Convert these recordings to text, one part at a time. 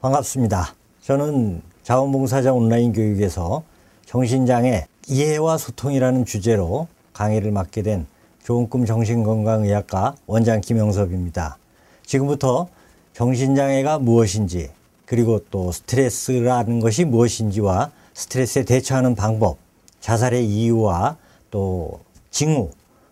반갑습니다. 저는 자원봉사자 온라인 교육에서 정신장애 이해와 소통이라는 주제로 강의를 맡게 된 좋은 꿈 정신건강의학과 원장 김영섭입니다. 지금부터 정신장애가 무엇인지, 그리고 또 스트레스라는 것이 무엇인지와 스트레스에 대처하는 방법, 자살의 이유와 또 징후,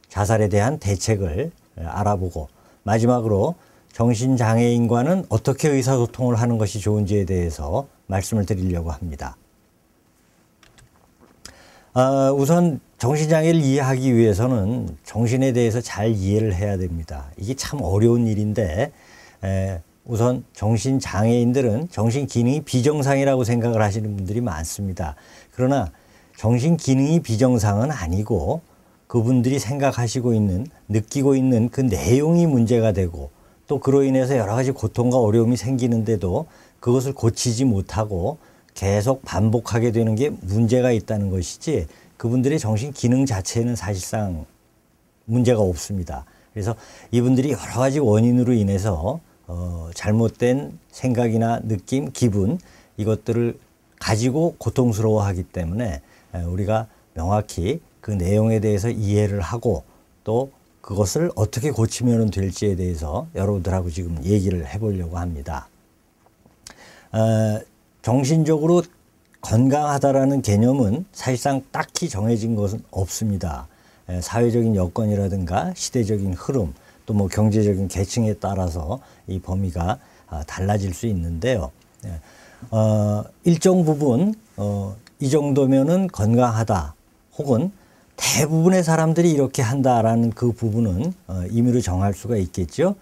자살에 대한 대책을 알아보고, 마지막으로 정신장애인과는 어떻게 의사소통을 하는 것이 좋은지에 대해서 말씀을 드리려고 합니다. 우선 정신장애를 이해하기 위해서는 정신에 대해서 잘 이해를 해야 됩니다. 이게 참 어려운 일인데, 우선 정신장애인들은 정신기능이 비정상이라고 생각을 하시는 분들이 많습니다. 그러나 정신기능이 비정상은 아니고 그분들이 생각하시고 있는, 느끼고 있는 그 내용이 문제가 되고, 또 그로 인해서 여러 가지 고통과 어려움이 생기는데도 그것을 고치지 못하고 계속 반복하게 되는 게 문제가 있다는 것이지, 그분들의 정신 기능 자체는 사실상 문제가 없습니다. 그래서 이분들이 여러 가지 원인으로 인해서 잘못된 생각이나 느낌, 기분, 이것들을 가지고 고통스러워하기 때문에 우리가 명확히 그 내용에 대해서 이해를 하고, 또 그것을 어떻게 고치면 될지에 대해서 여러분들하고 지금 얘기를 해보려고 합니다. 정신적으로 건강하다라는 개념은 사실상 딱히 정해진 것은 없습니다. 사회적인 여건이라든가 시대적인 흐름, 또 뭐 경제적인 계층에 따라서 이 범위가 달라질 수 있는데요. 일정 부분 이 정도면은 건강하다, 혹은 대부분의 사람들이 이렇게 한다라는 그 부분은 임의로 정할 수가 있겠죠.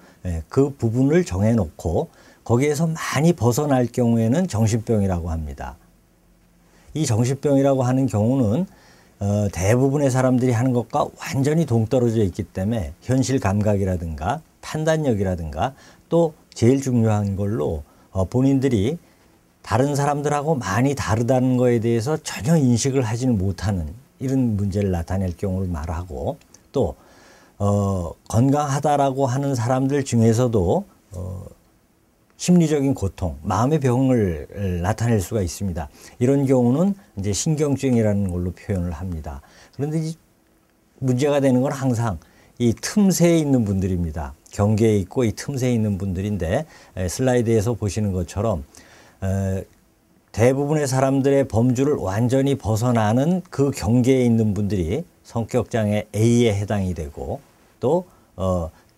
그 부분을 정해놓고 거기에서 많이 벗어날 경우에는 정신병이라고 합니다. 이 정신병이라고 하는 경우는 대부분의 사람들이 하는 것과 완전히 동떨어져 있기 때문에 현실 감각이라든가 판단력이라든가, 또 제일 중요한 걸로 본인들이 다른 사람들하고 많이 다르다는 거에 대해서 전혀 인식을 하지는 못하는 이런 문제를 나타낼 경우를 말하고, 또 건강하다라고 하는 사람들 중에서도 심리적인 고통, 마음의 병을 나타낼 수가 있습니다. 이런 경우는 이제 신경증이라는 걸로 표현을 합니다. 그런데 이 문제가 되는 건 항상 이 틈새에 있는 분들입니다. 경계에 있고 이 틈새에 있는 분들인데, 슬라이드에서 보시는 것처럼 대부분의 사람들의 범주를 완전히 벗어나는 그 경계에 있는 분들이 성격장애 A에 해당이 되고, 또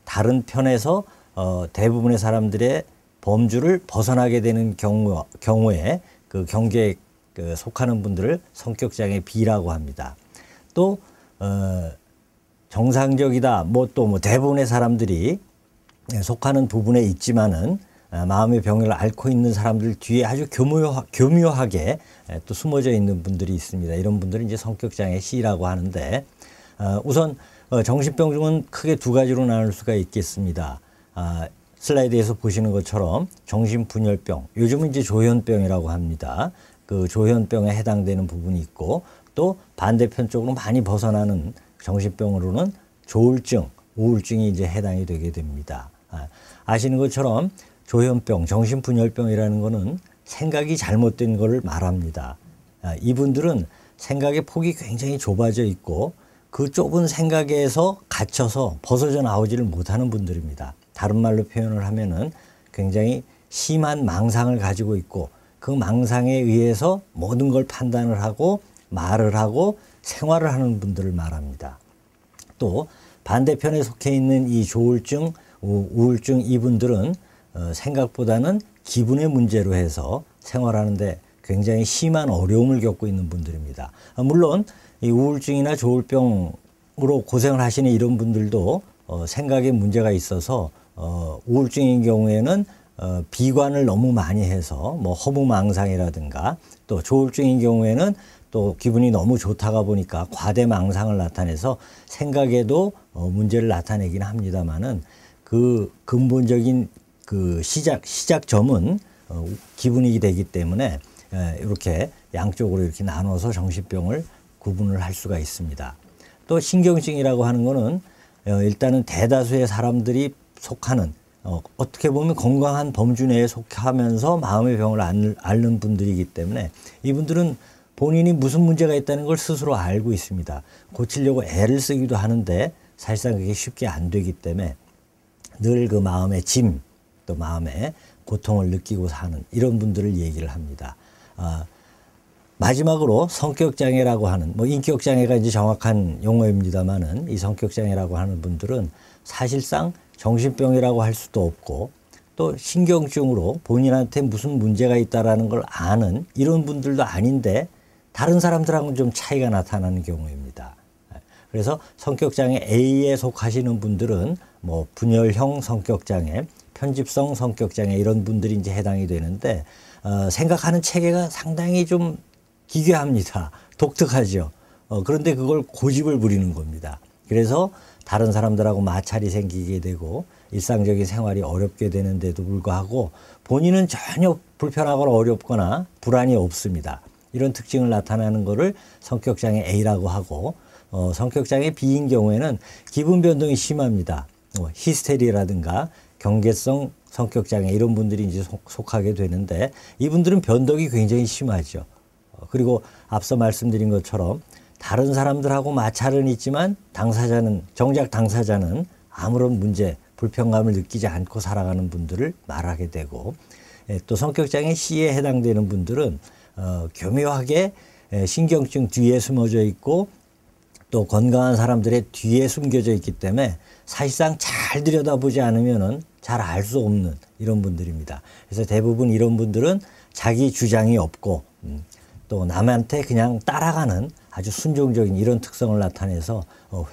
다른 편에서 대부분의 사람들의 범주를 벗어나게 되는 경우에 그 경계에 속하는 분들을 성격장애 B라고 합니다. 또 정상적이다, 또 대부분의 사람들이 속하는 부분에 있지만은 마음의 병을 앓고 있는 사람들 뒤에 아주 교묘하게 또 숨어져 있는 분들이 있습니다. 이런 분들은 이제 성격장애 C라고 하는데, 우선 정신병 중은 크게 두 가지로 나눌 수가 있겠습니다. 슬라이드에서 보시는 것처럼 정신분열병, 요즘은 이제 조현병이라고 합니다. 그 조현병에 해당되는 부분이 있고, 또 반대편 쪽으로 많이 벗어나는 정신병으로는 조울증, 우울증이 이제 해당이 되게 됩니다. 아시는 것처럼 조현병, 정신분열병이라는 것은 생각이 잘못된 것을 말합니다. 이분들은 생각의 폭이 굉장히 좁아져 있고, 그 좁은 생각에서 갇혀서 벗어져 나오지를 못하는 분들입니다. 다른 말로 표현을 하면은 굉장히 심한 망상을 가지고 있고, 그 망상에 의해서 모든 걸 판단을 하고 말을 하고 생활을 하는 분들을 말합니다. 또 반대편에 속해 있는 이 조울증, 우울증, 이분들은 생각보다는 기분의 문제로 해서 생활하는데 굉장히 심한 어려움을 겪고 있는 분들입니다. 물론 이 우울증이나 조울병으로 고생을 하시는 이런 분들도 생각에 문제가 있어서 우울증인 경우에는 비관을 너무 많이 해서 허무망상이라든가, 또 조울증인 경우에는 또 기분이 너무 좋다가 보니까 과대망상을 나타내서 생각에도 문제를 나타내긴 합니다만은, 그 근본적인 그 시작점은 기분이 되기 때문에 이렇게 양쪽으로 이렇게 나눠서 정신병을 구분을 할 수가 있습니다. 또 신경증이라고 하는 거는 일단은 대다수의 사람들이 속하는 어떻게 보면 건강한 범주 내에 속하면서 마음의 병을 앓는 분들이기 때문에 이분들은 본인이 무슨 문제가 있다는 걸 스스로 알고 있습니다. 고치려고 애를 쓰기도 하는데 사실상 그게 쉽게 안 되기 때문에 늘 그 마음의 짐, 또 마음의 고통을 느끼고 사는 이런 분들을 얘기를 합니다. 마지막으로 성격장애라고 하는, 뭐 인격장애가 이제 정확한 용어입니다만은 이 성격장애라고 하는 분들은 사실상 정신병이라고 할 수도 없고 또 신경증으로 본인한테 무슨 문제가 있다라는 걸 아는 이런 분들도 아닌데 다른 사람들하고는 좀 차이가 나타나는 경우입니다. 그래서 성격장애 A에 속하시는 분들은 뭐 분열형 성격장애, 편집성 성격장애 이런 분들이 이제 해당이 되는데 생각하는 체계가 상당히 좀 기괴합니다. 독특하죠. 그런데 그걸 고집을 부리는 겁니다. 그래서 다른 사람들하고 마찰이 생기게 되고 일상적인 생활이 어렵게 되는데도 불구하고 본인은 전혀 불편하거나 어렵거나 불안이 없습니다. 이런 특징을 나타나는 것을 성격장애 A라고 하고 성격장애 B인 경우에는 기분 변동이 심합니다. 히스테리라든가 경계성 성격장애 이런 분들이 이제 속하게 되는데 이분들은 변덕이 굉장히 심하죠. 그리고 앞서 말씀드린 것처럼 다른 사람들하고 마찰은 있지만 정작 당사자는 아무런 문제, 불편감을 느끼지 않고 살아가는 분들을 말하게 되고 또 성격장애 C에 해당되는 분들은 교묘하게 신경증 뒤에 숨어져 있고 또 건강한 사람들의 뒤에 숨겨져 있기 때문에 사실상 잘 들여다보지 않으면은 잘 알 수 없는 이런 분들입니다. 그래서 대부분 이런 분들은 자기 주장이 없고 또 남한테 그냥 따라가는 아주 순종적인 이런 특성을 나타내서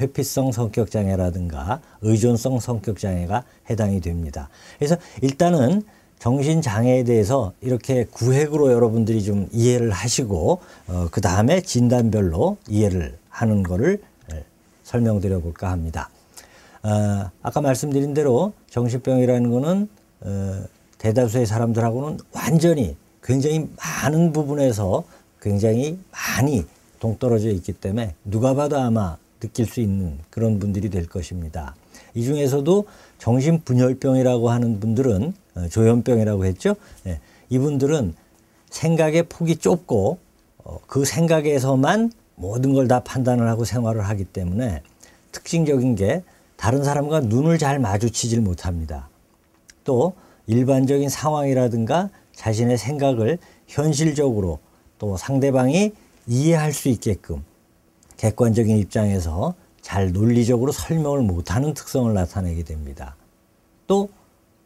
회피성 성격장애라든가 의존성 성격장애가 해당이 됩니다. 그래서 일단은 정신장애에 대해서 이렇게 구획으로 여러분들이 좀 이해를 하시고 그 다음에 진단별로 이해를 하는 거를 설명드려 볼까 합니다. 아까 말씀드린 대로 정신병이라는 거는 대다수의 사람들하고는 완전히 굉장히 많은 부분에서 굉장히 많이 동떨어져 있기 때문에 누가 봐도 아마 느낄 수 있는 그런 분들이 될 것입니다. 이 중에서도 정신분열병이라고 하는 분들은 조현병이라고 했죠. 이분들은 생각의 폭이 좁고 그 생각에서만 모든 걸 다 판단을 하고 생활을 하기 때문에 특징적인 게 다른 사람과 눈을 잘 마주치질 못합니다. 또 일반적인 상황이라든가 자신의 생각을 현실적으로 또 상대방이 이해할 수 있게끔 객관적인 입장에서 잘 논리적으로 설명을 못하는 특성을 나타내게 됩니다. 또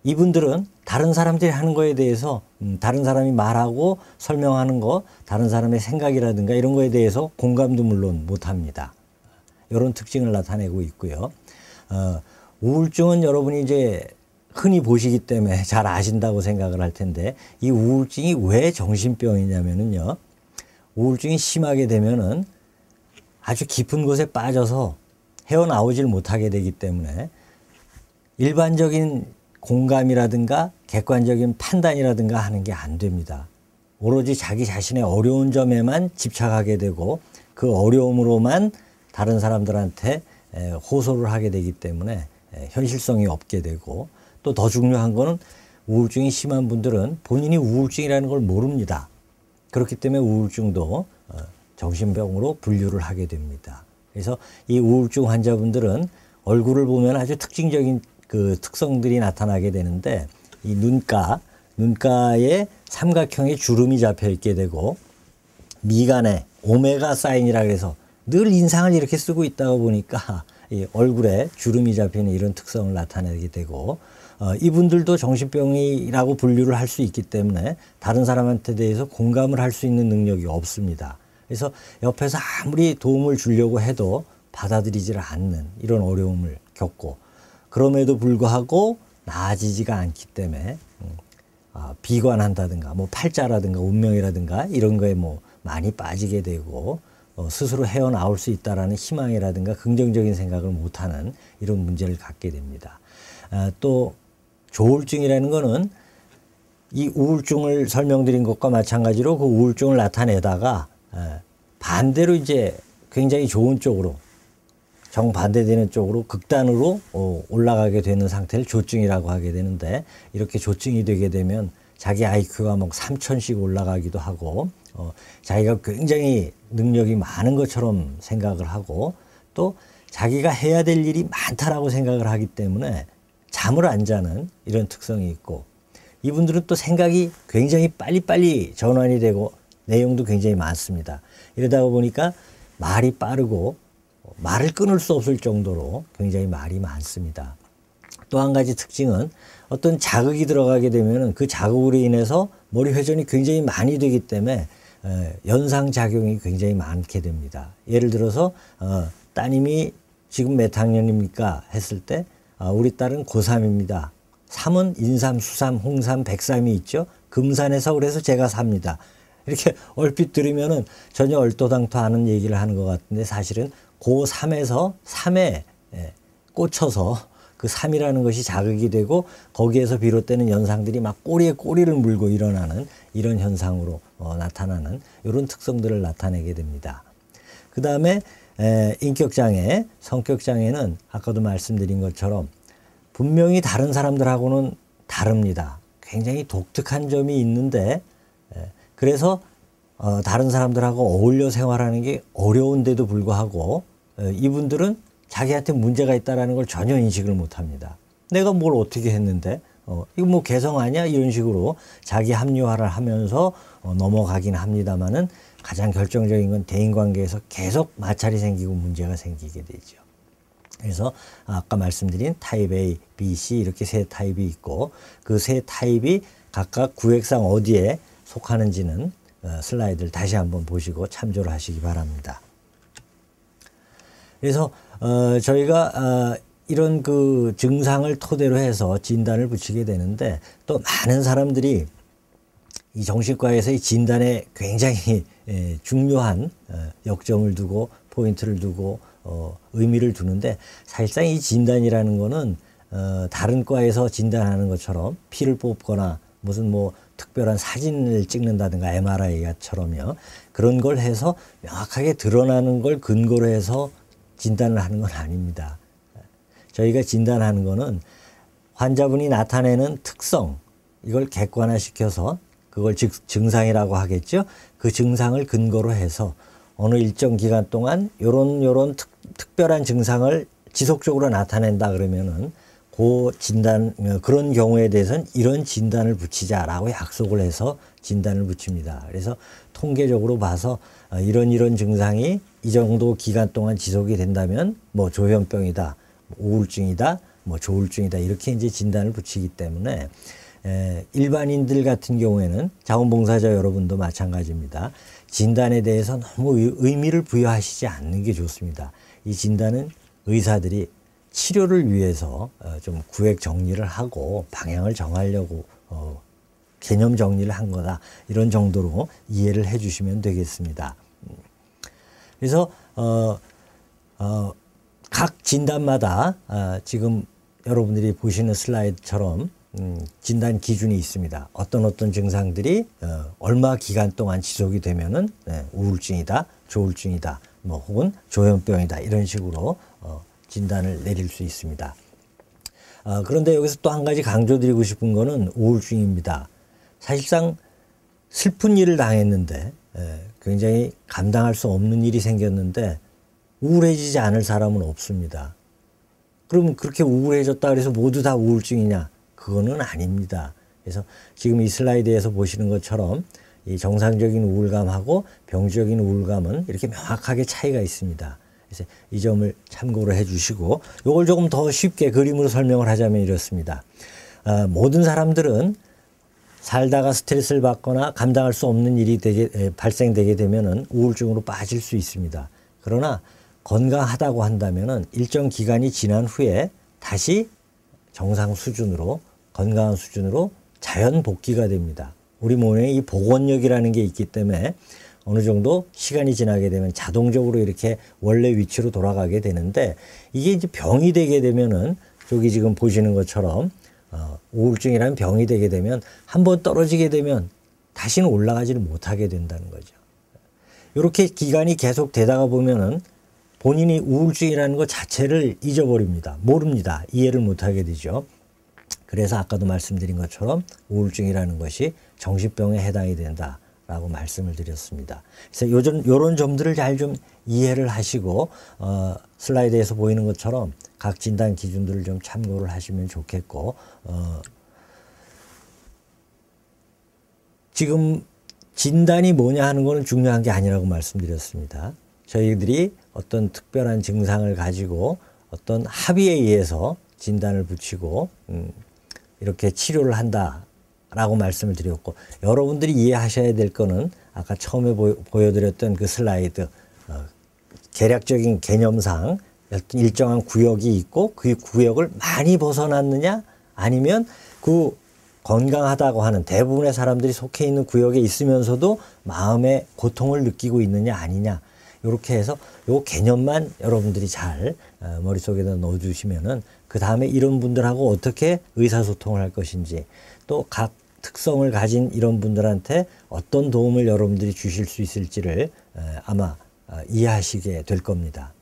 이분들은 다른 사람들이 하는 거에 대해서 다른 사람이 말하고 설명하는 거, 다른 사람의 생각이라든가 이런 거에 대해서 공감도 물론 못합니다. 이런 특징을 나타내고 있고요. 우울증은 여러분이 이제 흔히 보시기 때문에 잘 아신다고 생각을 할 텐데 이 우울증이 왜 정신병이냐면요. 우울증이 심하게 되면은 아주 깊은 곳에 빠져서 헤어나오질 못하게 되기 때문에 일반적인 공감이라든가 객관적인 판단이라든가 하는 게 안 됩니다. 오로지 자기 자신의 어려운 점에만 집착하게 되고 그 어려움으로만 다른 사람들한테 호소를 하게 되기 때문에 현실성이 없게 되고 또 더 중요한 거는 우울증이 심한 분들은 본인이 우울증이라는 걸 모릅니다. 그렇기 때문에 우울증도 정신병으로 분류를 하게 됩니다. 그래서 이 우울증 환자분들은 얼굴을 보면 아주 특징적인 그 특성들이 나타나게 되는데 이 눈가에 삼각형의 주름이 잡혀 있게 되고 미간에 오메가 사인이라 그래서 늘 인상을 이렇게 쓰고 있다가 보니까 이 얼굴에 주름이 잡히는 이런 특성을 나타내게 되고 이분들도 정신병이라고 분류를 할 수 있기 때문에 다른 사람한테 대해서 공감을 할 수 있는 능력이 없습니다. 그래서 옆에서 아무리 도움을 주려고 해도 받아들이지를 않는 이런 어려움을 겪고 그럼에도 불구하고 나아지지가 않기 때문에 비관한다든가 뭐 팔자라든가 운명이라든가 이런 거에 뭐 많이 빠지게 되고 스스로 헤어나올 수 있다라는 희망이라든가 긍정적인 생각을 못하는 이런 문제를 갖게 됩니다. 또 조울증이라는 거는 이 우울증을 설명드린 것과 마찬가지로 그 우울증을 나타내다가 반대로 이제 굉장히 좋은 쪽으로 정반대되는 쪽으로 극단으로 올라가게 되는 상태를 조증이라고 하게 되는데, 이렇게 조증이 되게 되면 자기 IQ가 막 3000씩 올라가기도 하고 자기가 굉장히 능력이 많은 것처럼 생각을 하고, 또 자기가 해야 될 일이 많다라고 생각을 하기 때문에 잠을 안 자는 이런 특성이 있고, 이분들은 또 생각이 굉장히 빨리빨리 전환이 되고 내용도 굉장히 많습니다. 이러다 보니까 말이 빠르고 말을 끊을 수 없을 정도로 굉장히 말이 많습니다. 또 한 가지 특징은 어떤 자극이 들어가게 되면 그 자극으로 인해서 머리 회전이 굉장히 많이 되기 때문에 연상작용이 굉장히 많게 됩니다. 예를 들어서 따님이 지금 몇 학년입니까? 했을 때 우리 딸은 고3입니다. 삼은 인삼, 수삼, 홍삼, 백삼이 있죠. 금산에서 그래서 제가 삽니다. 이렇게 얼핏 들으면은 전혀 얼토당토 않은 얘기를 하는 것 같은데, 사실은 고3에서 3에 꽂혀서 그 3이라는 것이 자극이 되고 거기에서 비롯되는 연상들이 막 꼬리에 꼬리를 물고 일어나는 이런 현상으로 나타나는 이런 특성들을 나타내게 됩니다. 그 다음에 인격장애, 성격장애는 아까도 말씀드린 것처럼 분명히 다른 사람들하고는 다릅니다. 굉장히 독특한 점이 있는데, 그래서 다른 사람들하고 어울려 생활하는 게 어려운데도 불구하고 이분들은 자기한테 문제가 있다는 걸 전혀 인식을 못합니다. 내가 뭘 어떻게 했는데 이거 뭐 개성 아니야? 이런 식으로 자기 합리화를 하면서 넘어가긴 합니다만은, 가장 결정적인 건 대인관계에서 계속 마찰이 생기고 문제가 생기게 되죠. 그래서 아까 말씀드린 타입 A, B, C 이렇게 세 타입이 있고, 그 세 타입이 각각 구획상 어디에 속하는지는 슬라이드를 다시 한번 보시고 참조를 하시기 바랍니다. 그래서 저희가 이런 그 증상을 토대로 해서 진단을 붙이게 되는데, 또 많은 사람들이 이 정신과에서 이 진단에 굉장히 중요한 역점을 두고 포인트를 두고 의미를 두는데, 사실상 이 진단이라는 거는 다른 과에서 진단하는 것처럼 피를 뽑거나 무슨 뭐 특별한 사진을 찍는다든가 MRI처럼요, 그런 걸 해서 명확하게 드러나는 걸 근거로 해서 진단을 하는 건 아닙니다. 저희가 진단하는 거는 환자분이 나타내는 특성, 이걸 객관화시켜서 그걸 증상이라고 하겠죠. 그 증상을 근거로 해서 어느 일정 기간 동안 요런 특별한 증상을 지속적으로 나타낸다 그러면은 그 진단, 그런 경우에 대해서는 이런 진단을 붙이자라고 약속을 해서 진단을 붙입니다. 그래서 통계적으로 봐서 이런 증상이 이 정도 기간 동안 지속이 된다면 뭐 조현병이다, 우울증이다, 뭐 조울증이다, 이렇게 이제 진단을 붙이기 때문에 일반인들 같은 경우에는 자원봉사자 여러분도 마찬가지입니다. 진단에 대해서 너무 의미를 부여하시지 않는 게 좋습니다. 이 진단은 의사들이 치료를 위해서 좀 구획 정리를 하고 방향을 정하려고 개념 정리를 한 거다, 이런 정도로 이해를 해 주시면 되겠습니다. 그래서 각 진단마다 지금 여러분들이 보시는 슬라이드처럼 진단 기준이 있습니다. 어떤 증상들이 얼마 기간 동안 지속이 되면은 우울증이다, 조울증이다, 뭐 혹은 조현병이다, 이런 식으로 진단을 내릴 수 있습니다. 그런데 여기서 또 한 가지 강조드리고 싶은 거는 우울증입니다. 사실상 슬픈 일을 당했는데 굉장히 감당할 수 없는 일이 생겼는데 우울해지지 않을 사람은 없습니다. 그럼 그렇게 우울해졌다 그래서 모두 다 우울증이냐? 그거는 아닙니다. 그래서 지금 이 슬라이드에서 보시는 것처럼 이 정상적인 우울감하고 병적인 우울감은 이렇게 명확하게 차이가 있습니다. 그래서 이 점을 참고를 해 주시고, 이걸 조금 더 쉽게 그림으로 설명을 하자면 이렇습니다. 모든 사람들은 살다가 스트레스를 받거나 감당할 수 없는 일이 발생되게 되면은 우울증으로 빠질 수 있습니다. 그러나 건강하다고 한다면은 일정 기간이 지난 후에 다시 정상 수준으로, 건강한 수준으로 자연 복귀가 됩니다. 우리 몸에 이 복원력이라는 게 있기 때문에 어느 정도 시간이 지나게 되면 자동적으로 이렇게 원래 위치로 돌아가게 되는데, 이게 이제 병이 되게 되면은 저기 지금 보시는 것처럼 우울증이라는 병이 되게 되면 한번 떨어지게 되면 다시는 올라가지를 못하게 된다는 거죠. 이렇게 기간이 계속 되다가 보면은 본인이 우울증이라는 것 자체를 잊어버립니다. 모릅니다. 이해를 못하게 되죠. 그래서 아까도 말씀드린 것처럼 우울증이라는 것이 정신병에 해당이 된다라고 말씀을 드렸습니다. 그래서 요런 점들을 잘 좀 이해를 하시고 슬라이드에서 보이는 것처럼 각 진단 기준들을 좀 참고를 하시면 좋겠고 지금 진단이 뭐냐 하는 거는 중요한 게 아니라고 말씀드렸습니다. 저희들이 어떤 특별한 증상을 가지고 어떤 합의에 의해서 진단을 붙이고 이렇게 치료를 한다라고 말씀을 드렸고 여러분들이 이해하셔야 될 거는 아까 처음에 보여드렸던 그 슬라이드 계략적인 개념상 일정한 구역이 있고 그 구역을 많이 벗어났느냐 아니면 그 건강하다고 하는 대부분의 사람들이 속해 있는 구역에 있으면서도 마음의 고통을 느끼고 있느냐 아니냐 이렇게 해서 요 개념만 여러분들이 잘 머릿속에다 넣어주시면은 그 다음에 이런 분들하고 어떻게 의사소통을 할 것인지 또 각 특성을 가진 이런 분들한테 어떤 도움을 여러분들이 주실 수 있을지를 아마 이해하시게 될 겁니다.